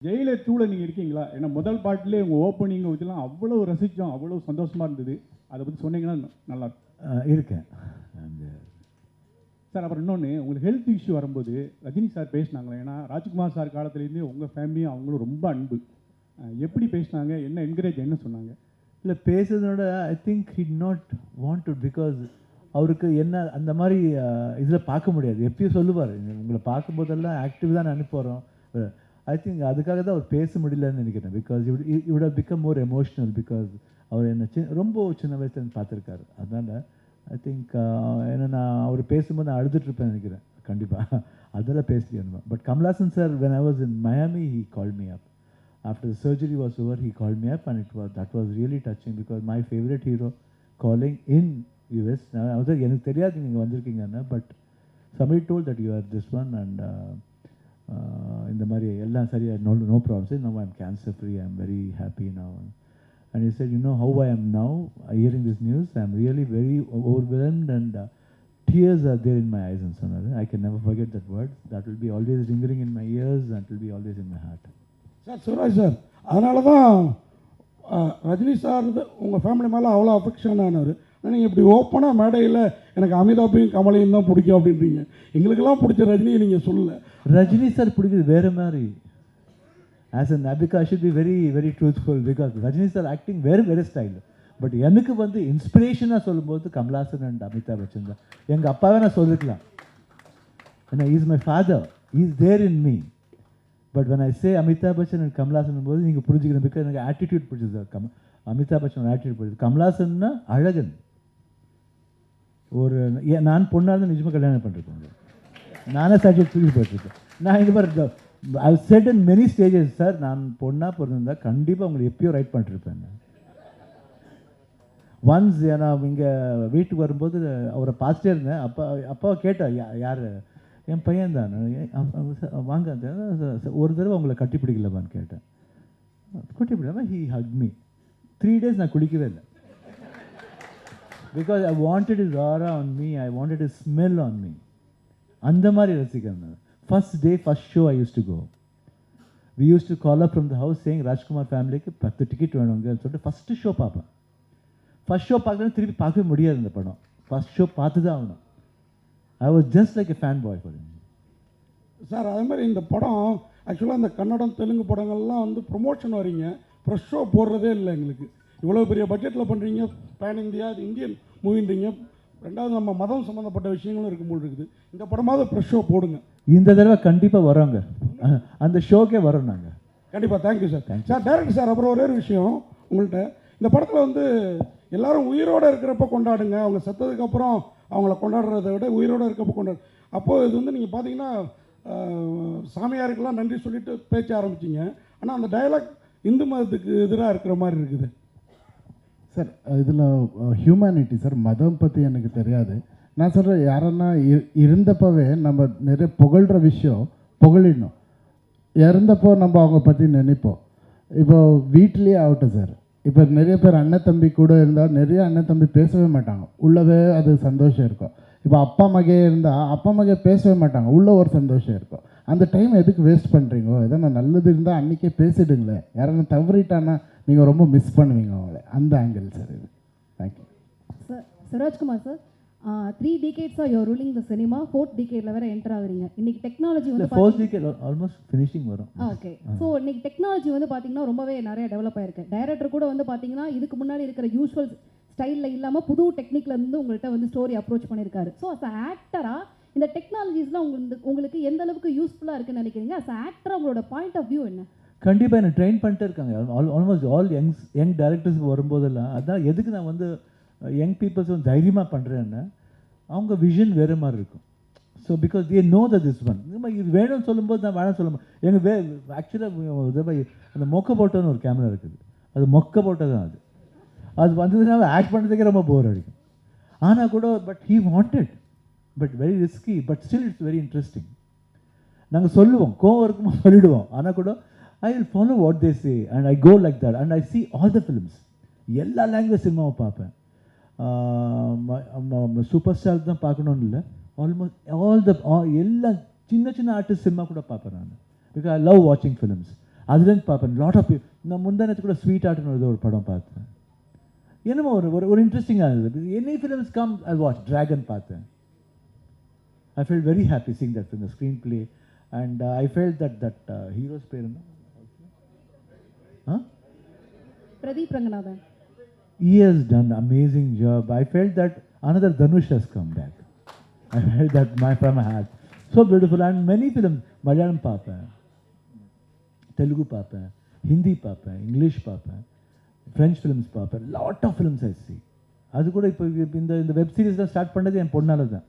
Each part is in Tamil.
ஜெயிலர் 2ல் நீங்கள் இருக்கீங்களா? ஏன்னா முதல் பாட்டிலே உங்கள் ஓப்பனிங் இதெல்லாம் அவ்வளோ ரசித்தோம், அவ்வளோ சந்தோஷமாக இருந்தது. அதை பற்றி சொன்னீங்கன்னா நல்லாயிருக்கும். இருக்கேன் சார். அப்புறம் இன்னொன்று, உங்களுக்கு ஹெல்த் இஷ்யூ வரும்போது ரஜினி சார் பேசினாங்களே, ஏன்னா ராஜ்குமார் சார் காலத்துலேருந்து உங்கள் ஃபேமிலியும் அவங்களும் ரொம்ப அன்பு. எப்படி பேசினாங்க, என்ன என்கரேஜ் என்ன சொன்னாங்க? இல்லை பேசுறதோட I think he not wanted because அவருக்கு என்ன அந்த மாதிரி இதில் பார்க்க முடியாது. எப்பயும் சொல்லுவார், உங்களை பார்க்கும்போதெல்லாம் ஆக்டிவ் தான் அனுப்புகிறோம். ஐ திங்க் அதுக்காக தான் அவர் பேச முடியலன்னு நினைக்கிறேன். Because it'd have become more emotional because அவர் என்ன ரொம்ப சின்ன வயசுலேருந்து பார்த்துருக்காரு. அதனால் ஐ திங்க் ஏன்னா நான் அவர் பேசும்போது நான் அழுதுட்ருப்பேன் நினைக்கிறேன் கண்டிப்பாக. அதெல்லாம் பேசலையே. But Kamal Haasan sir when I was in Miami he called me up. After the surgery was over he called me up and that was really touching because my favorite hero calling in US. எனக்கு தெரியாது நீங்கள் வந்திருக்கீங்கன்னு, but somebody told that you are this one and இந்த மாதிரி எல்லாம் சரியாக no problems. Now I'm cancer free, I'm very happy now. And he said, you know how I am now hearing this news, I'm really very overwhelmed and tears are there in my eyes and so on. I can never forget that word. That will be always ringing in my ears and will be always in my heart. Sir Shivraj sir, அதனால தான் ரஜினி சார் உங்கள் ஃபேமிலி மேலே அவ்வளோ அஃபெக்ஷன் ஆனவர். ஆனால் நீங்கள் இப்படி ஓப்பனாக மேடையில் எனக்கு அமிதாப்பையும் கமலையும் தான் பிடிக்கும் அப்படின்றீங்க. எங்களுக்கெல்லாம் பிடிச்ச ரஜினியை நீங்கள் சொல்லலை. ரஜினி சார் பிடிக்கிறது வேறு மாதிரி. As an Abhika, I should be very, very truthful because Rajini sir acting very, very style. But எனக்கு வந்து இன்ஸ்பிரேஷனாக சொல்லும்போது கமல்ஹாசன் அண்ட் அமிதாப் பச்சன் தான். எங்கள் அப்பாவே நான் சொல்லிக்கலாம், ஏன்னா is my father, is there in me. But when I say Amitabh Bachchan and Kamal Haasan போது நீங்கள் புரிஞ்சுக்கணும். பிகாஸ் எனக்கு ஆட்டிடியூட் பிடிச்சது. அமிதாப் பச்சன் ஆட்டிடியூட் பிடிச்சது. கமல்ஹாசன்னா அழகன். ஒரு நான் பொண்ணாக நிஜமாக கல்யாணம் பண்ணிருக்கேன். நானே சர்டிஃபிகேட் தூக்கி போயிட்டுருக்கேன். நான் இந்த மாதிரி I said in many stages, sir நான் பொண்ணாக பிறந்திருந்தா கண்டிப்பாக உங்களுக்கு எப்பயோ ரைட் பண்ணிட்டுருப்பேன். ஒன்ஸ் நான் இங்கே வீட்டுக்கு வரும்போது அவரை பார்த்துட்டே இருந்தேன். அப்பாவை கேட்டார், யார்? என் பையன் தான். வாங்க ஒரு தடவை உங்களை கட்டி பிடிக்கலப்பான்னு கேட்டேன். கட்டி பிடிக்காம ஹி ஹக் மீ. 3 days நான் குளிக்கவே இல்லை. பிகாஸ் ஐ வாண்டட் இஸ் ஆரா on me, I wanted is smell on me. அந்த மாதிரி ரசிக்கிறேன். First day, first show I used to go. We used to call up from the house saying Rajkumar family-க்கு 10 ticket வேணுங்கன்னு சொல்லிட்டு ஃபஸ்ட்டு ஷோ பார்ப்பேன். ஃபஸ்ட் ஷோ பார்க்கணும் திருப்பி பார்க்கவே முடியாது இந்த படம். ஃபஸ்ட் ஷோ பார்த்து தான் ஆகணும். I was just like a fan boy for him. Sir அதே மாதிரி இந்த படம் ஆக்சுவலாக இந்த கன்னடம் தெலுங்கு படங்கள்லாம் வந்து ப்ரொமோஷன் வரீங்க, ப்ரெஷ் ஷோ போடுறதே இல்லை எங்களுக்கு. இவ்வளோ பெரிய பட்ஜெட்டில் பண்ணுறீங்க, பேன் இந்தியா, அது இந்தியன் மூவின்றீங்க. ரெண்டாவது நம்ம மதம் சம்மந்தப்பட்ட விஷயங்களும் இருக்கும்போது இருக்குது. இந்த படமாவது ப்ரெஷ் ஷோ போடுங்க. இந்த தடவை கண்டிப்பாக வரோங்க, அந்த ஷோக்கே வரோம் நாங்கள் கண்டிப்பாக. Thank you sir. Sir director sir, அப்புறம் ஒரே ஒரு விஷயம் உங்கள்கிட்ட, இந்த படத்தில் வந்து எல்லோரும் உயிரோடு இருக்கிறப்ப கொண்டாடுங்க, அவங்க செத்ததுக்கப்புறம் அவங்கள கொண்டாடுறதை விட உயிரோடு இருக்கப்போ கொண்டாடு. அப்போது இது வந்து நீங்கள் பார்த்தீங்கன்னா சாமியாருக்கெல்லாம் நன்றி சொல்லிட்டு பேச்ச ஆரம்பிச்சிங்க. ஆனால் அந்த டயலாக் இந்து மதத்துக்கு எதிராக இருக்கிற மாதிரி இருக்குது சார். இதில் ஹியூமனிட்டி சார், மதம் பற்றி எனக்கு தெரியாது. நான் சொல்கிறேன், யாரன்னா இருந்தப்பவே நம்ம நிறைய புகழ்கிற விஷயம் புகழிடணும். இறந்தப்போ நம்ம அவங்க பற்றி நினைப்போம். இப்போ வீட்லேயே ஆகட்டும் சார், இப்போ நிறைய பேர் அண்ணன் தம்பி கூட இருந்தால் நிறைய அண்ணன் தம்பி பேசவே மாட்டாங்க, உள்ளவே அது சந்தோஷம் இருக்கும். இப்போ அப்பா மகே இருந்தால் அப்பா மகே பேசவே மாட்டாங்க, உள்ள ஒரு சந்தோஷம் இருக்கும். அந்த டைம் எதுக்கு வேஸ்ட் பண்ணுறீங்கோ? எதனா நல்லது இருந்தால் அன்றைக்கே பேசிடுங்களேன். யாரன்னா தவறிட்டானா நீங்கள் ரொம்ப மிஸ் பண்ணுவீங்க அவங்கள. அந்த ஆங்கிள் சார் இது. Thank you sir. Shivarajkumar sir, 3 decades you're ruling the cinema, 4th decadeல வேற என்டர் ஆகுறீங்க. இன்னைக்கு டெக்னாலஜி வந்து 4th decade ஆல்மோஸ்ட் ஃபினிஷிங் வரும். ஓகே. ஸோ இன்னைக்கு டெக்னாலஜி வந்து பார்த்தீங்கன்னா ரொம்பவே நிறைய டெவலப் ஆயிருக்கு. டைரக்டர் கூட வந்து பார்த்தீங்கன்னா இதுக்கு முன்னாடி இருக்கிற யூஸ்வல் ஸ்டைலில் இல்லாமல் புது டெக்னிக்ல இருந்து உங்கள்கிட்ட வந்து ஸ்டோரி அப்ரோச் பண்ணியிருக்காரு. ஸோ அஸ் ஆக்டராக இந்த டெக்னாலஜிஸ்லாம் உங்களுக்கு எந்த அளவுக்கு யூஸ்ஃபுல்லாக இருக்குன்னு நினைக்கிறீங்க? அஸ் ஆக்டராக உங்களோட பாயிண்ட் ஆஃப் வியூ என்ன? கண்டிப்பாக என்ன ட்ரெயின் பண்ணிட்டே இருக்காங்க. ஆல்மோஸ்ட் ஆல் யங் டைரக்டர்ஸுக்கு வரும்போதெல்லாம் அதான் எதுக்கு நான் வந்து யங் பீப்புள்ஸ் வந்து தைரியமாக பண்ணுறேன்னா அவங்க விஷன் வேறு மாதிரி இருக்கும். So because they know the this one. இது வேணும்னு சொல்லும்போது நான் வேணாம் சொல்ல மாட்டேன். எங்கள் ஆக்சுவலாக அந்த மொக்க போட்டோன்னு ஒரு கேமரா இருக்குது, அது மொக்க போட்டோ தான். அது வந்ததுனால ஆக்ட் பண்ணுறதுக்கே ரொம்ப போர் அடிக்கும். ஆனால் கூட but he wanted, but very risky, but still it's very interesting. நாங்கள் சொல்லுவோம், கோவம் இருக்குமோ சொல்லிவிடுவோம். ஆனால் கூட I will follow what they say and I go like that and I see all the films. எல்லா லாங்குவேஜ் சினிமாவை பார்ப்பேன். சூப்பர் ஸ்டார் தான் பார்க்கணுன்னு இல்லை, ஆல்மோஸ்ட் எல்லா சின்ன சின்ன ஆர்டிஸ்ட் சினிமா கூட பார்ப்பேன் நான். பிகாஸ் ஐ லவ் வாட்சிங் ஃபிலிம்ஸ். அதுலேருந்து பார்ப்பேன். லாட் ஆஃப் நான் முந்தானத்து கூட ஸ்வீட் ஆர்ட்னு ஒரு படம் பார்த்தேன். என்னமோ ஒரு இன்ட்ரெஸ்டிங்காக இருந்தது. Any films come I watch. Dragon பார்த்தேன். I felt very happy seeing that in the screenplay, and I felt that hero's பேர் என்ன? Pradeep Ranganathan. He has done an amazing job. I felt that another Dhanush has come back. I felt that from my heart. So beautiful. And many films, Malayalam பார்ப்பேன், Telugu பார்ப்பேன், Hindi பார்ப்பேன், English பார்ப்பேன், French films பார்ப்பேன். Lot of films I see. அது கூட இப்போ இந்த வெப் சீரிஸ்லாம் ஸ்டார்ட் பண்ணது என் பொண்ணால தான்.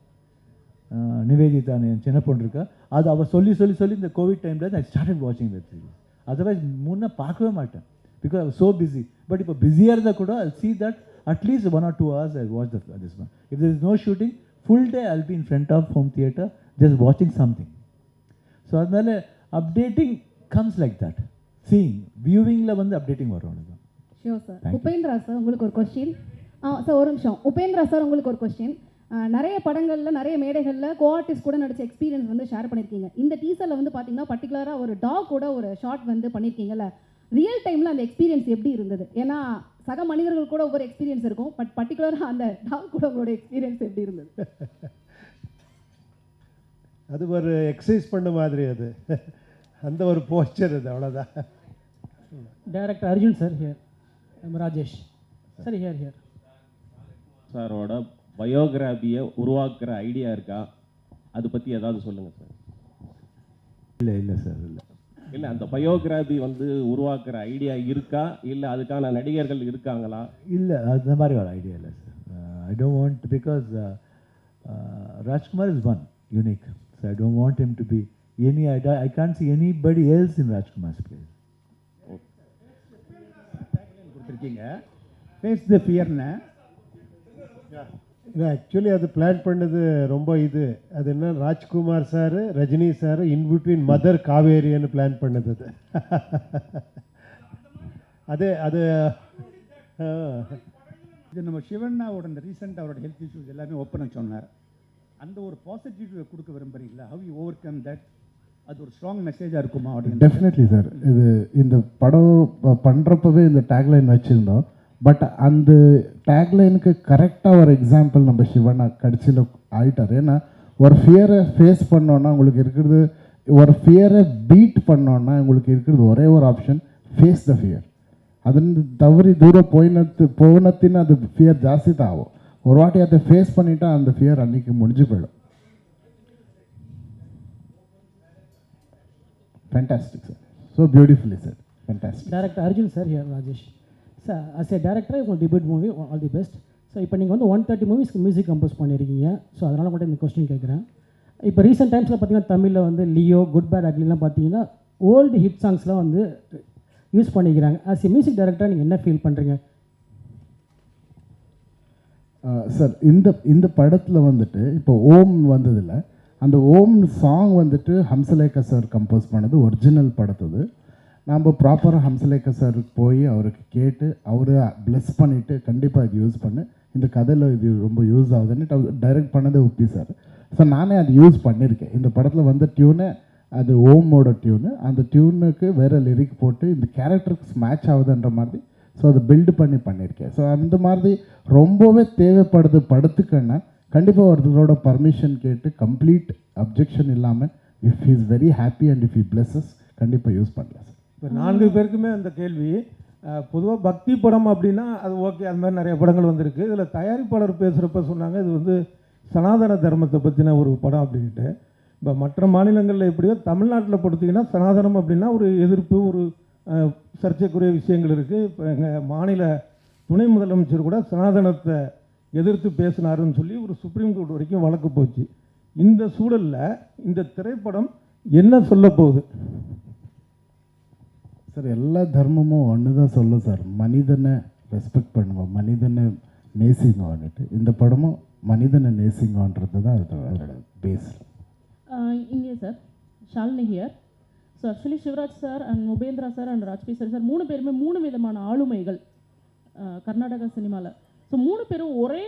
நிவேதிதா என் சின்ன பொண்ணு இருக்கா. அது அவள் சொல்லி இந்த கோவிட் டைமில் ஐ ஸ்டார்டட் வாட்சிங் வெப் சீரிஸ். அதர்வைஸ் முன்னே பார்க்கவே மாட்டேன். Because I so busy. But இப்போ பிஸியாக இருந்தால் கூட ஐ see that at least 1 or 2 hours I watch this one. If there is no shooting, full day I'll be in front of home theatre just watching something. So அதனால updating comes like that. Seeing, viewingல வந்து updating வரும். Sure sir. உபேந்திரா சார் உங்களுக்கு ஒரு கொஸ்டின். சார் ஒரு நிமிஷம். உபேந்திரா சார் உங்களுக்கு ஒரு கொஸ்டின். நிறைய படங்களில் நிறைய மேடைகளில் கோஆர்டிஸ்ட் கூட நடிச்ச எக்ஸ்பீரியன்ஸ் வந்து ஷேர் பண்ணியிருக்கீங்க. இந்த டீசரில் வந்து பார்த்தீங்கன்னா பர்டிகுலராக ஒரு டாக் கூட ஒரு ஷார்ட் வந்து பண்ணியிருக்கீங்கல்ல. ரியல் டைமில் அந்த எக்ஸ்பீரியன்ஸ் எப்படி இருந்தது? ஏன்னா சக மனிதர்கள் கூட ஒவ்வொரு எக்ஸ்பீரியன்ஸ் இருக்கும். பட் பர்டிகுலராக அந்த டாக் கூட உங்களோட எக்ஸ்பீரியன்ஸ் எப்படி இருந்தது? அது ஒரு எக்ஸசைஸ் பண்ண மாதிரி, அது அந்த ஒரு போஸ்டர், அது அவ்வளோதான். Director Arjun sir here. Rajesh sir here. சாரோட பயோகிராஃபியை உருவாக்குற ஐடியா இருக்கா? அதை பற்றி ஏதாவது சொல்லுங்கள் சார். இல்லை சார், இல்லை அந்த பயோகிராஃபி வந்து உருவாக்குற ஐடியா இருக்கா, இல்லை அதுக்கான நடிகர்கள் இருக்காங்களா? இல்லை, அந்த மாதிரி ஒரு ஐடியா இல்லை sir. I don't want, because Rajkumar is one unique. So I don't want him to be any. I can't see anybody else in Rajkumar's place. கொடுத்துருக்கீங்க ஃபேஸ் த ஃபியர்னு. இல்லை, ஆக்சுவலி அது பிளான் பண்ணது ரொம்ப அது என்ன, Rajkumar sir, Rajini sir in between mother காவேரின்னு பிளான் பண்ணது. அது இது நம்ம சிவண்ணாவோட இந்த ரீசெண்ட் அவரோட ஹெல்த் இஷ்யூஸ் எல்லாமே ஓப்பனாக சொன்னார். அந்த ஒரு பாசிட்டிவ் கொடுக்க விரும்புறீங்களா? How you over come that? அது ஒரு ஸ்ட்ராங் மெசேஜாக இருக்குமா அப்படின்னு? Definitely sir. இந்த படம் பண்ணுறப்பவே இந்த டேக்லைன் வச்சுருந்தோம். பட் அந்த டேக்லைனுக்கு கரெக்டாக ஒரு எக்ஸாம்பிள் நம்ம சிவண்ணா கடைசியில் ஆகிட்டார். ஏன்னா ஒரு ஃபியரை ஃபேஸ் பண்ணோன்னா உங்களுக்கு இருக்கிறது, ஒரு ஃபியரை பீட் பண்ணோன்னா உங்களுக்கு இருக்கிறது ஒரே ஒரு ஆப்ஷன், ஃபேஸ் த ஃபியர். ಅದನ್ನು ತವರಿ ದೂರ போனத்தின் அது ஃபியர் ಜಾಸ್ತಿ ತಾವು ஒரு வாட்டி அதை ஃபேஸ் பண்ணிட்டா அந்த ஃபியர் அன்னைக்கு முடிஞ்சு போயிடும். Fantastic sir, so beautifully sir, fantastic. Director Arjun sir here. Rajesh sir, as a director உங்கள் debut movie all the best. So இப்போ நீங்கள் வந்து 130 மூவிஸ்க்கு மியூசிக் கம்போஸ் பண்ணியிருக்கீங்க. ஸோ அதனால் கூட இந்த கொஸ்டின் கேட்குறேன். இப்போ ரீசெண்ட் டைம்ஸில் பார்த்தீங்கன்னா தமிழில் வந்து லியோ, குட் பேட் அக்லிலாம் பார்த்தீங்கன்னா ஓல்டு ஹிட் சாங்ஸ்லாம் வந்து யூஸ் பண்ணிக்கிறாங்க. ஆஸ் ஏ மியூசிக் டைரக்டராக நீங்கள் என்ன ஃபீல் பண்ணுறீங்க? சார், இந்த படத்தில் வந்துட்டு இப்போ ஓம் வந்ததில்லை. அந்த ஓம் சாங் வந்துட்டு ஹம்சலேகா சார் கம்போஸ் பண்ணது, ஒரிஜினல் படத்துது. நம்ம ப்ராப்பராக ஹம்சலேகா சாருக்கு போய் அவருக்கு கேட்டு அவரை ப்ளெஸ் பண்ணிவிட்டு கண்டிப்பாக இது யூஸ் பண்ணு, இந்த கதையில் இது ரொம்ப யூஸ் ஆகுதுன்னு டைரக்ட் பண்ணதே உப்பி சார். ஸோ நானே அது யூஸ் பண்ணியிருக்கேன். இந்த படத்தில் வந்த டியூனு அது ஓமோட டியூனு, அந்த டியூனுக்கு வேறு லிரிக் போட்டு இந்த கேரக்டருக்கு மேட்ச் ஆகுதுன்ற மாதிரி ஸோ அதை பில்டு பண்ணியிருக்கேன். ஸோ அந்த மாதிரி ரொம்பவே தேவைப்படுது படத்துக்குன்னா கண்டிப்பாக ஒருத்தரோட பர்மிஷன் கேட்டு கம்ப்ளீட் அப்ஜெக்ஷன் இல்லாமல் if he is very happy and if he pluses கண்டிப்பாக யூஸ் பண்ணலாம் சார். இப்போ 4 பேருக்குமே அந்த கேள்வி. பொதுவாக பக்தி படம் அப்படின்னா அது ஓகே, அது மாதிரி நிறைய படங்கள் வந்திருக்கு. இதில் தயாரிப்பாளர் பேசுகிறப்ப சொன்னாங்க இது வந்து சனாதன தர்மத்தை பற்றின ஒரு படம் அப்படின்ட்டு. இப்போ மற்ற மாநிலங்களில் எப்படியோ தமிழ்நாட்டில் படுத்திங்கன்னா சனாதனம் அப்படின்னா ஒரு எதிர்ப்பு, ஒரு சர்ச்சைக்குரிய விஷயங்கள் இருக்குது. இப்போ எங்கள் மாநில துணை முதலமைச்சர் கூட சனாதனத்தை எதிர்த்து பேசினாருன்னு சொல்லி ஒரு சுப்ரீம் கோர்ட் வரைக்கும் வழக்கு போச்சு. இந்த சூழலில் இந்த திரைப்படம் என்ன சொல்ல போகுது சார்? எல்லா தர்மமும் ஒன்று தான் சொல்லும் சார், மனிதனை ரெஸ்பெக்ட் பண்ணுவோம், மனிதனை நேசிங்கன்னுட்டு. இந்த படமும் மனிதனை நேசிங்கன்றது தான் அதோட பேஸ். இங்கே sir Shalini here. So actually Shivaraj sir and Upendra sir and Raj B sir 3 பேருமே 3 விதமான ஆளுமைகள் கர்நாடகா சினிமாவில். ஸோ 3 பேரும் ஒரே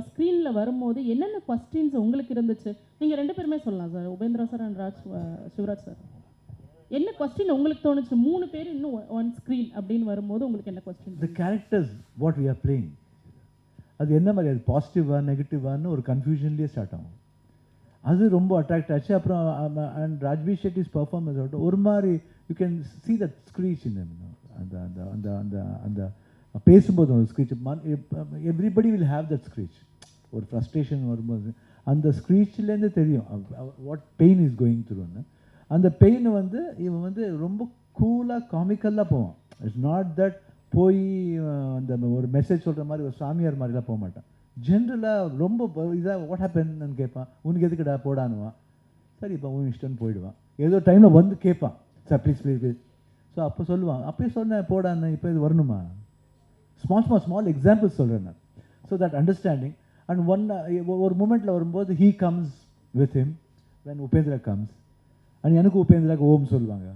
ஸ்க்ரீனில் வரும்போது என்னென்ன கொஸ்டின்ஸ் உங்களுக்கு இருந்துச்சு? நீங்கள் 2 பேருமே சொல்லலாம் sir, Upendra sir and Shivraj sir. என்ன கொஸ்டின் உங்களுக்கு தோணுச்சு? 3 பேர் இன்னும் ஒன் ஸ்க்ரீன் அப்படின்னு வரும்போது உங்களுக்கு என்ன question? The characters what we are playing அது என்ன மாதிரி, அது பாசிட்டிவா நெகட்டிவான்னு ஒரு கன்ஃபியூஷன்லேயே ஸ்டார்ட் ஆகும். அது ரொம்ப அட்ராக்ட் ஆச்சு. அப்புறம் அண்ட் ராஜ்பி ஷெட்டிஸ் பர்ஃபார்மன்ஸ் ஆகட்டும் ஒரு மாதிரி you can see that screech in them. அந்த அந்த அந்த அந்த அந்த பேசும்போது ஒரு screech, everybody will have that screech. ஒரு ஃப்ரஸ்ட்ரேஷன் வரும்போது அந்த ஸ்க்ரீச்லேருந்து தெரியும் வாட் பெயின் இஸ் கோயிங் த்ரூன்னு. அந்த பெயின் வந்து இவன் வந்து ரொம்ப கூலாக காமிக்கலாக போவான். இட்ஸ் நாட் தட் போய் அந்த ஒரு மெசேஜ் சொல்கிற மாதிரி ஒரு சாமியார் மாதிரிலாம் போக மாட்டான். ஜென்ரலாக ரொம்ப இதாக வாட் ஹேப்பன்னு கேட்பான். உனக்கு எதுக்குடா போடானுவான். சரி இப்போ உன் இஷ்டம்னு போயிடுவான். ஏதோ டைமில் வந்து கேட்பான், sir please please please. So அப்போ சொல்லுவான், அப்பயே சொன்னேன் போடான்னு, இப்போ இது வரணுமா. ஸ்மால் எக்ஸாம்பிள்ஸ் சொல்கிறேன் நான். ஸோ தட் அண்டர்ஸ்டாண்டிங் அண்ட் ஒரு மூமெண்ட்டில் வரும்போது he comes with him when Upendra comes and எனக்கு உபேந்திராக்கு ஓம் சொல்லுவாங்க.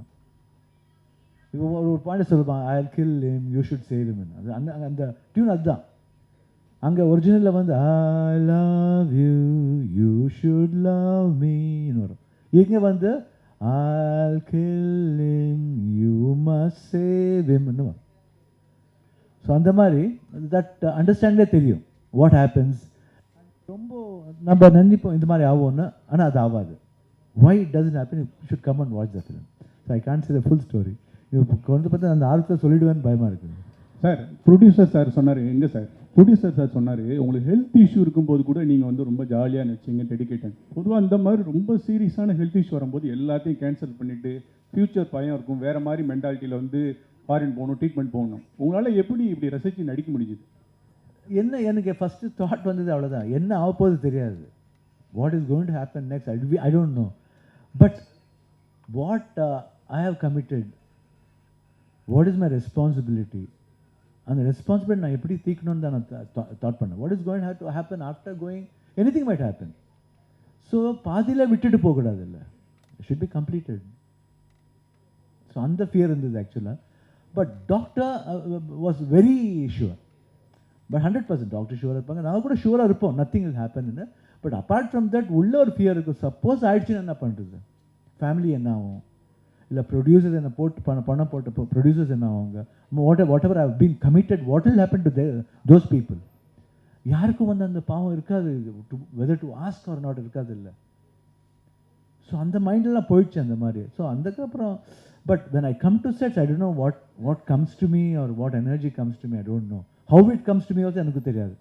இப்போ ஒரு பாயிண்ட் சொல்லுவான், I will kill him you should save him. அது அந்த அந்த டியூன் அதுதான். அங்கே ஒரிஜினலில் வந்து I love you you should love மீன்னு வரும். இங்கே வந்து I'll kill him you must save himன்னு வரும். ஸோ அந்த மாதிரி தட் அண்டர்ஸ்டாண்டே தெரியும் வாட் ஹேப்பன்ஸ். ரொம்ப நம்ம நினைப்போம் இந்த மாதிரி ஆகும்னு, ஆனால் அது ஆகாது. why it doesn't happen, you should come and watch the film. So I can't say the full story. இப்போ கொண்டு பார்த்து அந்த ஆர்வத்தில் சொல்லிடுவேன்னு பயமாக இருக்குது. சார் ப்ரொடியூசர் சார் சொன்னார், எங்கே சார் ப்ரொடியூசர் சார் சொன்னார், உங்களுக்கு ஹெல்த் இஷ்யூ இருக்கும்போது கூட நீங்கள் வந்து ரொம்ப ஜாலியாக நினச்சிங்க, டெடிக்கேட்டட். பொதுவாக அந்த மாதிரி ரொம்ப சீரியஸான ஹெல்த் இஷ்யூ வரும்போது எல்லாத்தையும் கேன்சல் பண்ணிவிட்டு ஃப்யூச்சர் பயம் இருக்கும், வேறு மாதிரி மென்டாலிட்டியில் வந்து ஃபாரின் போகணும், ட்ரீட்மெண்ட் போகணும். உங்களால் எப்படி இப்படி ரசித்து நடிக்க முடியுது? என்ன எனக்கு ஃபஸ்ட்டு தாட் வந்தது அவ்வளோதான், என்ன ஆகப்போது தெரியாது. What is going to happen next I don't know. But what I have committed, what is my responsibility, அந்த ரெஸ்பான்சிபிலிட்டி நான் எப்படி தீக்கணும்னு தான் நான் தாட் பண்ணேன். What is going to happen after going, anything might happen. So பாதியில் விட்டுட்டு போகக்கூடாது, இல்லை ஷுட் பி கம்ப்ளீட்டட். ஸோ அந்த ஃபியர் இருந்தது ஆக்சுவலாக. But doctor was very sure. But 100% doctor ஷுவராக இருப்பாங்க, நான் கூட ஷுவராக இருப்போம் nothing will ஹேப்பன்னு. But apart from that உள்ள ஒரு ஃபியர் இருக்கும், சப்போஸ் ஆயிடுச்சுன்னு என்ன பண்ணுறது, ஃபேமிலி என்ன ஆகும், இல்லை ப்ரொடியூசர்ஸ் என்ன பணம் போட்ட ப்ரொடியூசர்ஸ் என்ன ஆகுங்க, what ever I've been committed what will happen to those people. யாருக்கும் வந்து அந்த பாவம் இருக்காது, weather to ask R not இருக்காது, இல்லை. ஸோ அந்த மைண்டெல்லாம் போயிடுச்சு அந்த மாதிரி. ஸோ அதுக்கப்புறம் but when I come to sets I don't know what comes to me or what energy comes to me, I don't know how it comes to me also எனக்கு தெரியாது.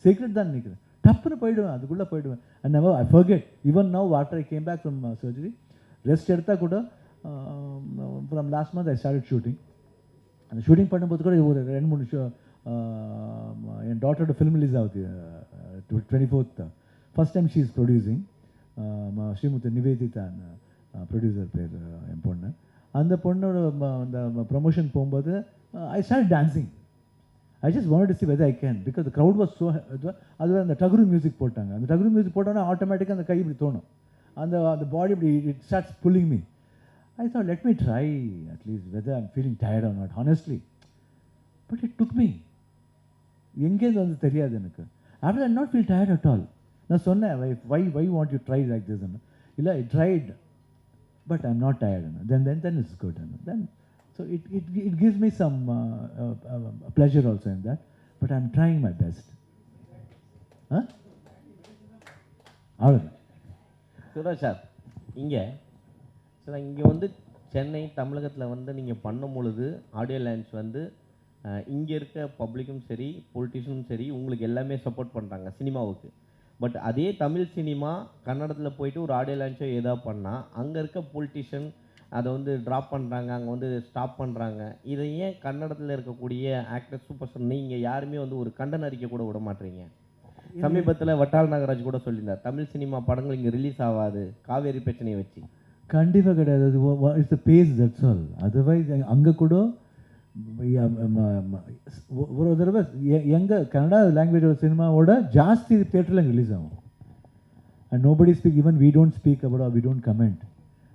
சீக்ரெட் தான் நினைக்கிறேன், டப்புன்னு போயிடுவேன், அதுக்குள்ளே போயிடுவேன். and never I forget even now after I came back from surgery, ரெஸ்ட் எடுத்தால் கூட from last month I started shooting. அந்த ஷூட்டிங் பண்ணும்போது கூட ஒரு 2-3 ஷோ என் டாட்டரோட ஃபிலிம் ரிலீஸ் ஆகுது 24th. First time she is producing, Sri Muthu Niveditha producer பேர் என் பொண்ணு. அந்த பொண்ணோட அந்த ப்ரொமோஷன் போகும்போது I start dancing. I just wanted to see whether I can because the crowd was so. அதுவே அந்த டகுரு மியூசிக் போட்டாங்க. அந்த டகுரு மியூசிக் போட்டோன்னா ஆட்டோமேட்டிக்காக அந்த கை இப்படி தோணும், அந்த பாடி இப்படி it starts pulling me. I thought, let me try at least whether I'm feeling tired or not, honestly. But it took me. எங்கேருந்து வந்து தெரியாது எனக்கு. After I not feel tired at all. நான் சொன்னேன், why want you try like this? இல்லை, I tried, but I'm not tired. Then it's good. Then, so it gives me some pleasure also in that. But I'm trying my best. அவ்வளோதான். சுரேஷ் சார், இங்கே வந்து சென்னை தமிழகத்தில் வந்து நீங்கள் பண்ணும் பொழுது ஆடியோ லான்ச் வந்து இங்கே இருக்க பப்ளிக்கும் சரி பொலிட்டிஷியனும் சரி உங்களுக்கு எல்லாமே சப்போர்ட் பண்ணுறாங்க சினிமாவுக்கு. பட் அதே தமிழ் சினிமா கன்னடத்தில் போயிட்டு ஒரு ஆடியோ லான்ச்சோ ஏதாவது பண்ணால் அங்கே இருக்க பொலிட்டிஷியன் அதை வந்து ட்ராப் பண்ணுறாங்க, அங்கே வந்து ஸ்டாப் பண்ணுறாங்க. இதை ஏன் கன்னடத்தில் இருக்கக்கூடிய ஆக்டர் சூப்பர் ஸ்டார் நீங்கள் யாருமே வந்து ஒரு கண்டன அறிக்கை கூட விட மாட்டீங்க? சமீபத்தில் வட்டால் நாகராஜ் கூட சொல்லியிருந்தார், தமிழ் சினிமா படங்கள் இங்கே ரிலீஸ் ஆகாது காவேரி பிரச்சனையை வச்சு. கண்டிப்பாக கிடையாது. It's the base, that's all. Otherwise அங்கே கூட ஒரு தடவை எங்கள் கன்னடா லாங்குவேஜோட சினிமாவோட ஜாஸ்தி தியேட்டரில் ரிலீஸ் ஆகும். And nobody speak, even we don't speak about, we don't comment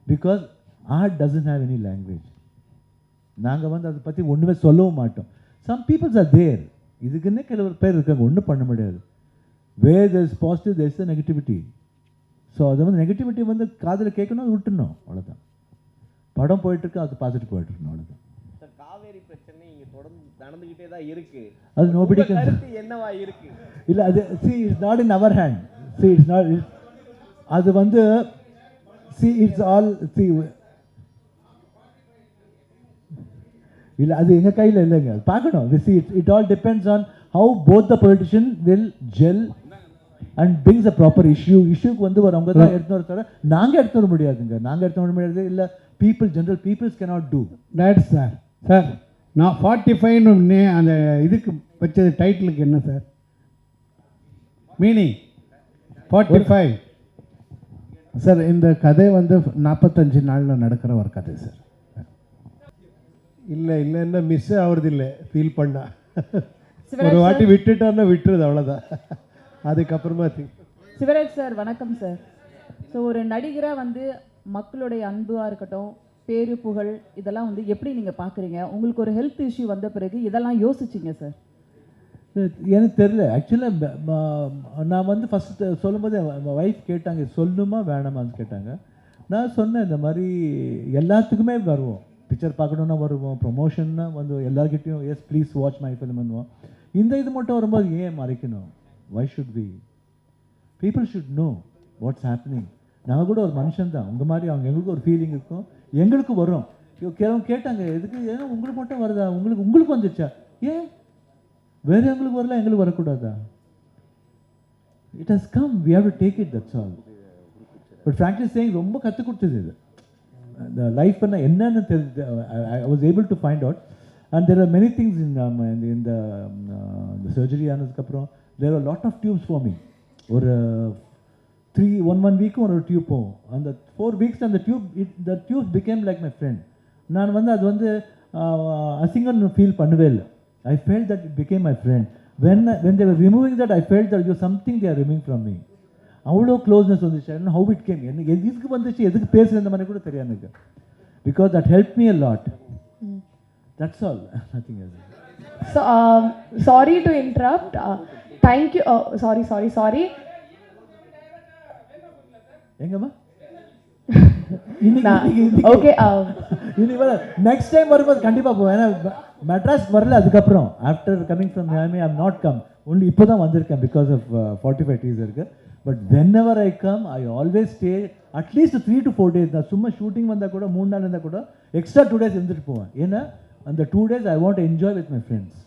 because art doesn't have any language. நாங்கள் வந்து அதை பற்றி ஒன்றுமே சொல்லவும் மாட்டோம். சம் பீப்புள்ஸ் ஆர் தேர், இதுக்குன்னே சில பேர் இருக்காங்க, ஒன்றும் பண்ண முடியாது. Where there is positive there is the negativity. So அதை வந்து நெகட்டிவிட்டி வந்து காதில் கேட்கணும், அது விட்டுணும், அவ்வளோதான். படம் போயிட்டுருக்கு, அது பார்த்துட்டு போயிட்டுருக்கணும், அவ்வளோதான். சார், காவேரி பிரச்சனை இங்கே தொடர்ந்து நடந்துக்கிட்டே தான் இருக்கு. அது nobody உங்க can- கருத்து என்னவா இருக்கு? இல்லை அது it's not in our hand. It's not, அது வந்து இட்ஸ் ஆல் இல்லை, அது எங்கள் கையில் இல்லைங்க, அது பார்க்கணும். It all depends on how both the politician will gel and brings a proper இஷ்யூக்கு வந்து அவங்க தான் எடுத்து வர தவிர நாங்கள் எடுத்து வர முடியாதுங்க. நாங்கள் எடுத்து வர முடியாது, இல்லை general peoples cannot do. Right sir. Sir, நான் 45ன்னு அந்த இதுக்கு வச்சது டைட்டிலுக்கு என்ன சார் மீனிங்? 45 சார், இந்த கதை வந்து 45 நாளில் நடக்கிற ஒரு கதை சார். இல்லை என்ன மிஸ் ஆகுறது இல்லை, ஃபீல் பண்ணா சிவராஜ் ஒரு வாட்டி சார். விட்டுட்டோன்னா விட்டுறது, அவ்வளோதான். அதுக்கப்புறமா சிவராஜ் சார் வணக்கம் சார். ஸோ ஒரு நடிகராக வந்து மக்களுடைய அன்பாக இருக்கட்டும், பேரு புகழ் இதெல்லாம் வந்து எப்படி நீங்கள் பார்க்குறீங்க? உங்களுக்கு ஒரு ஹெல்த் இஷ்யூ வந்த பிறகு இதெல்லாம் யோசிச்சிங்க சார்? எனக்கு தெரியல ஆக்சுவலாக. நான் வந்து ஃபஸ்ட்டு சொல்லும்போது ஒய்ஃப் கேட்டாங்க சொல்லணுமா வேணாமான்னு கேட்டாங்க. நான் சொன்னேன் இந்த மாதிரி எல்லாத்துக்குமே வருவோம், பிக்சர் பார்க்கணுன்னா வருவோம், ப்ரொமோஷன்னா வந்து எல்லாருக்கிட்டையும் எஸ் ப்ளீஸ் வாட்ச் மை ஃபிலிம்னுவோம். இந்த இது மட்டும் வரும்போது ஏன் மறைக்கணும்? Why should be people should know what's happening. நாங்கள் கூட ஒரு மனுஷன் தான், உங்கள் மாதிரி அவங்க எங்களுக்கு ஒரு ஃபீலிங் இருக்கும், எங்களுக்கு வரும். கேட்டாங்க எதுக்கு, ஏன் உங்களுக்கு மட்டும் வருதா, உங்களுக்கு வந்துச்சா, ஏன் வேறு எங்களுக்கு வரல எங்களுக்கு வரக்கூடாதா? It has come, we have to take it, that's all. But frankly saying ரொம்ப கற்றுக் கொடுத்தது இது. இந்த லைஃப் பண்ண என்னன்னு தெரிஞ்சு I was able to find out. And there are many things இந்த சர்ஜரி ஆனதுக்கப்புறம் there are lot of tubes for me. ஒரு 1 வீக்கும் ஒரு டியூப் போகும். அந்த 4 வீக்ஸ் அந்த த tube became like my friend. நான் வந்து அது வந்து அசிங்கம்னு ஃபீல் பண்ணவே இல்லை. I felt that it became my friend. When they were removing that, I felt that you something they are removing from me. அவ்வளோ க்ளோஸ்னஸ் வந்துச்சு. I don't know how it came. எதுக்கு வந்துச்சு, எதுக்கு பேசுகிற இந்த மாதிரி கூட தெரியாது எனக்கு. Because that helped me a lot. That's all. Nothing else. So, sorry to interrupt. Thank you. Sorry. எங்கம்மா? ஓகே. நெக்ஸ்ட் டைம் வரும்போது கண்டிப்பாக போவேன். ஏன்னா மெட்ராஸ் வரல, அதுக்கப்புறம் after coming from Miami I am not come, only இப்போ தான் வந்திருக்கேன் பிகாஸ் ஆஃப் 45 டீசருக்கு. But whenever I come I always stay at least 3 to 4 days. நான் சும்மா ஷூட்டிங் வந்தால் கூட 3 நாள் இருந்தால் கூட எக்ஸ்ட்ரா 2 days இருந்துட்டு போவேன். ஏன்னா அந்த 2 days I want enjoy with my friends.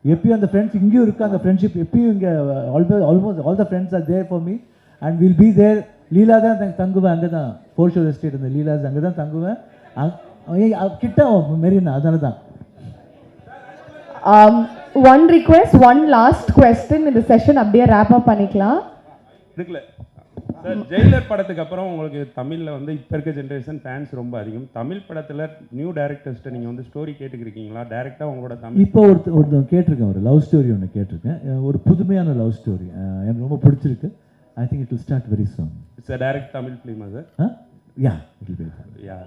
எப்பயும் அந்த ஃப்ரெண்ட்ஸ் இங்கேயும் இருக்குது, அந்த ஃப்ரெண்ட்ஷிப் எப்பயும் இங்கே almost all the friends are there for me and will be there. Leela தான் தங்குவேன், அங்கே தான் ஃபோர்ஷோர் எஸ்டேட் இந்த லீலாஸ் அங்கே தான் தங்குவேன், கிட்ட மெரினா, அதனால தான். One request, one last question இந்த செஷன் அப்படியே ரேப் அப் பண்ணிக்கலாம். இருக்குல்ல சார், ஜெயிலர் படத்துக்கு அப்புறம் உங்களுக்கு தமிழில் வந்து இப்போ இருக்க ஜென்ரேஷன் ஃபேன்ஸ் ரொம்ப அதிகம். தமிழ் படத்தில் நியூ டேரக்டர்ஸ்ட்டு நீங்கள் வந்து ஸ்டோரி கேட்டுக்கிறீங்களா? டேரெக்டாக உங்களோட தமிழ் இப்போ ஒருத்தர் கேட்டிருக்கேன், ஒரு லவ் ஸ்டோரி ஒன்று கேட்டிருக்கேன், ஒரு புதுமையான லவ் ஸ்டோரி எனக்கு ரொம்ப பிடிச்சிருக்கு. I think it will start very soon. It's a direct Tamil film, sir? Huh? Yeah, it will be. Yeah.